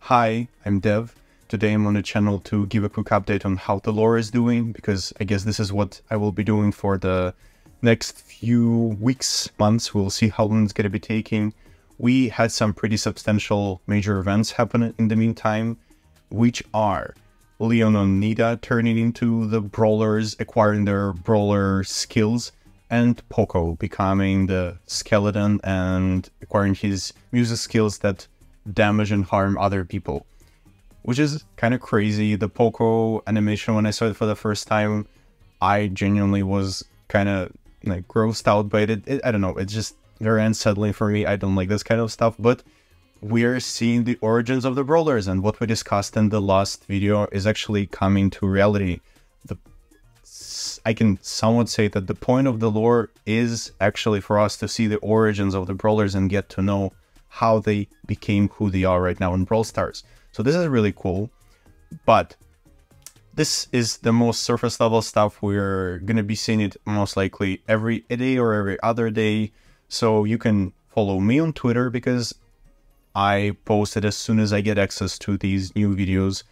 Hi, I'm Dev. Today I'm on the channel to give a quick update on how the lore is doing, because I guess this is what I will be doing for the next few weeks, months. We'll see how long it's going to be taking. We had some pretty substantial major events happen in the meantime, which are Leon and Nita turning into the brawlers, acquiring their brawler skills, and Poco becoming the skeleton and acquiring his music skills that damage and harm other people, which is kind of crazy. The Poco animation, when I saw it for the first time, I genuinely was kind of like grossed out by it. I don't know, it's just very unsettling for me. I don't like this kind of stuff, but we're seeing the origins of the brawlers, and what we discussed in the last video is actually coming to reality. I can somewhat say that the point of the lore is actually for us to see the origins of the brawlers and get to know how they became who they are right now in BrawlStars. So this is really cool, but this is the most surface level stuff. We're gonna be seeing it most likely every day or every other day. So you can follow me on Twitter, because I post it as soon as I get access to these new videos,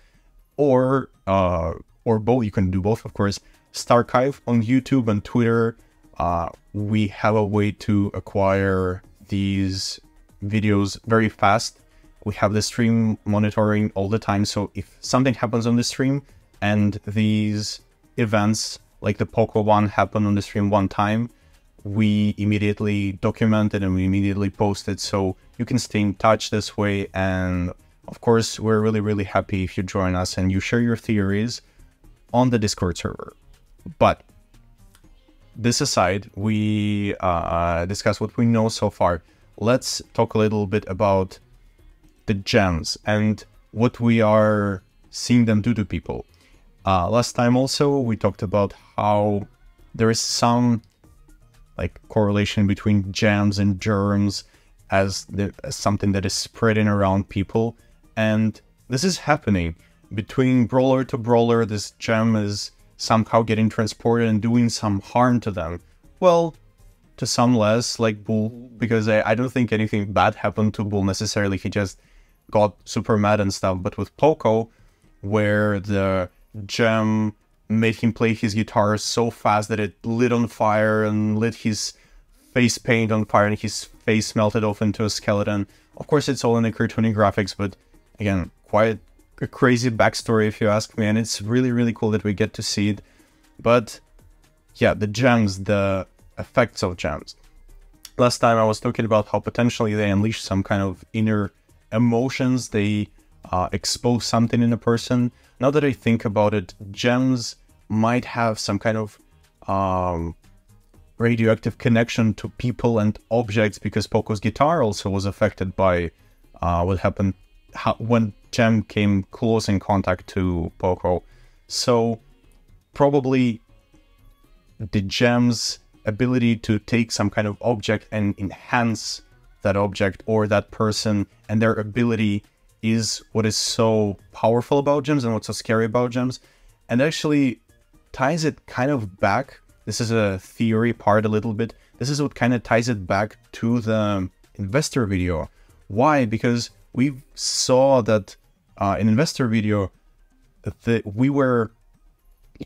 or both. You can do both, of course. StarrParkCCTV on YouTube and Twitter. We have a way to acquire these videos very fast. We have the stream monitoring all the time, so if something happens on the stream and these events like the Poco one happen on the stream one time, we immediately document it and we immediately post it, so you can stay in touch this way. And of course, we're really happy if you join us and you share your theories on the Discord server. But this aside, we discuss what we know so far. Let's talk a little bit about the gems and what we are seeing them do to people. Last time also we talked about how there is some like correlation between gems and germs as something that is spreading around people, and this is happening between brawler to brawler. This gem is somehow getting transported and doing some harm to them. Well, to some less, like Bull, because I don't think anything bad happened to Bull necessarily. He just got super mad and stuff. But with Poco, where the gem made him play his guitar so fast that it lit on fire and lit his face paint on fire and his face melted off into a skeleton. Of course, it's all in the cartoony graphics, but again, quite a crazy backstory if you ask me, and it's really cool that we get to see it. But yeah, the gems, the effects of gems. Last time I was talking about how potentially they unleash some kind of inner emotions, they expose something in a person. Now that I think about it, gems might have some kind of radioactive connection to people and objects, because Poco's guitar also was affected by what happened when gem came close in contact to Poco. So probably the gem's ability to take some kind of object and enhance that object or that person, and their ability is what is so powerful about gems and what's so scary about gems, and actually ties it kind of back. This is a theory part a little bit. This is what kind of ties it back to the investor video. Why? Because we saw that in investor video that we were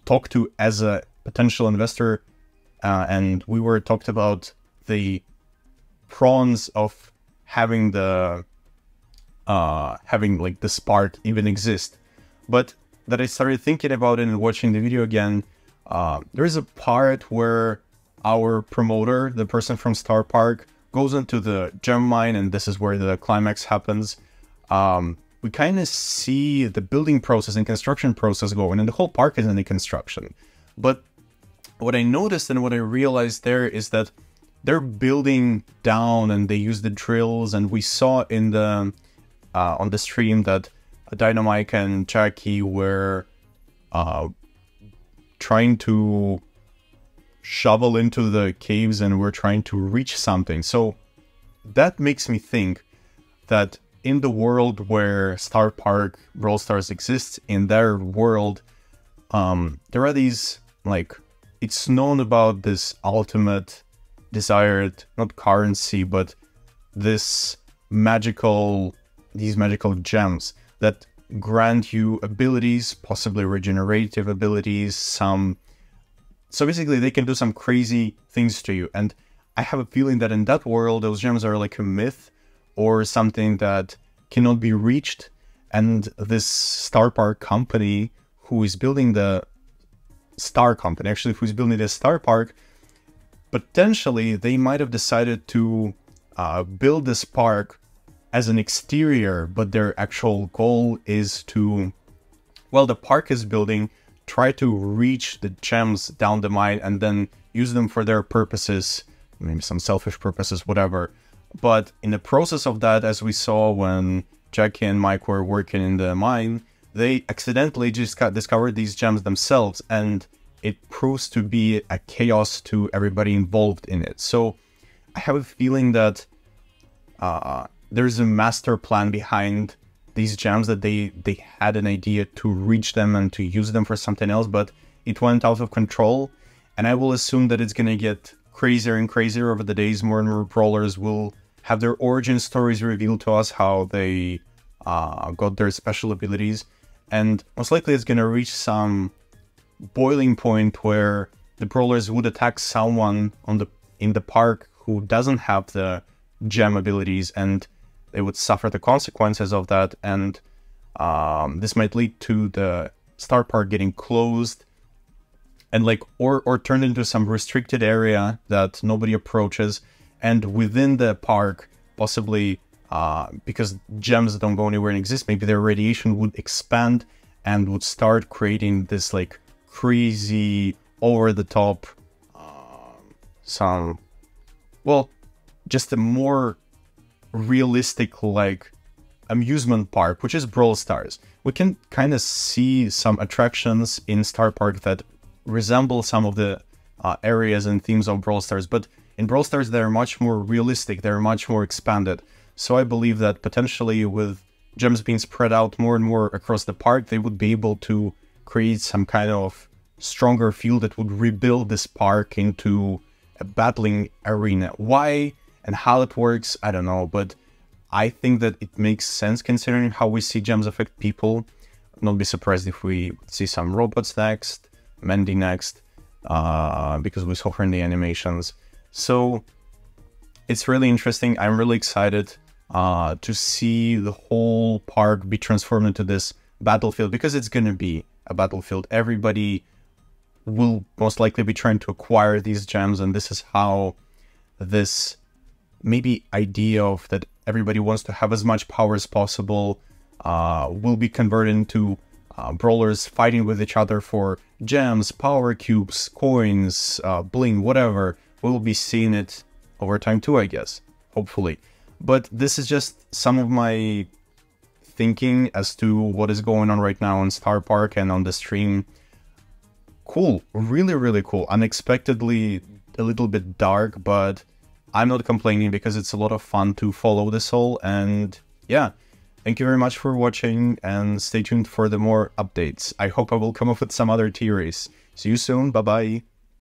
talked to as a potential investor, and we were talked about the pros of having the like this part even exist. But that I started thinking about it and watching the video again, there is a part where our promoter, the person from Starr Park, goes into the gem mine, and this is where the climax happens. We kind of see the building process and construction process going, and the whole park is in the construction. But what I noticed and what I realized there is that they're building down and they use the drills, and we saw in the on the stream that Dynamite and Jackie were trying to shovel into the caves and we're trying to reach something. So that makes me think that in the world where Starr Park BrawlStars exists, in their world, there are these, like, it's known about this ultimate desired, not currency, but this magical, these magical gems that grant you abilities, possibly regenerative abilities, so basically they can do some crazy things to you. And I have a feeling that in that world, those gems are like a myth or something that cannot be reached. And this Starr Park company who is building the Starr company, actually, who's building the Starr Park, potentially they might have decided to build this park as an exterior, but their actual goal is to, well, the park is building, try to reach the gems down the mine and then use them for their purposes, maybe some selfish purposes, whatever. But in the process of that, as we saw when Jackie and Mike were working in the mine, they accidentally just discovered these gems themselves, and it proves to be a chaos to everybody involved in it. So I have a feeling that there's a master plan behind these gems, that they had an idea to reach them and to use them for something else, but it went out of control. And I will assume that it's going to get crazier and crazier over the days. More and more brawlers will have their origin stories revealed to us, how they got their special abilities. And most likely it's going to reach some boiling point where the brawlers would attack someone in the park who doesn't have the gem abilities, and they would suffer the consequences of that. And this might lead to the Starr Park getting closed and like or turned into some restricted area that nobody approaches. And within the park, possibly because gems don't go anywhere and exist, maybe their radiation would expand and would start creating this like crazy, over the top, just a more realistic like amusement park, which is BrawlStars. We can kind of see some attractions in Starr Park that resemble some of the areas and themes of BrawlStars, but in BrawlStars they're much more realistic, they're much more expanded. So I believe that potentially with gems being spread out more and more across the park, they would be able to create some kind of stronger field that would rebuild this park into a battling arena. Why and how it works, I don't know, but I think that it makes sense considering how we see gems affect people. Not be surprised if we see some robots next, Mandy next, because we saw her in the animations. So it's really interesting. I'm really excited to see the whole park be transformed into this battlefield, because it's going to be a battlefield. Everybody will most likely be trying to acquire these gems, and this is how this maybe idea of that everybody wants to have as much power as possible will be converted into brawlers fighting with each other for gems, power cubes, coins, bling, whatever. We'll be seeing it over time too, I guess, hopefully. But this is just some of my thinking as to what is going on right now in Starr Park and on the stream. Cool, really, really cool. Unexpectedly a little bit dark, but I'm not complaining because it's a lot of fun to follow this all. And yeah, thank you very much for watching, and stay tuned for the more updates. I hope I will come up with some other theories. See you soon, bye bye.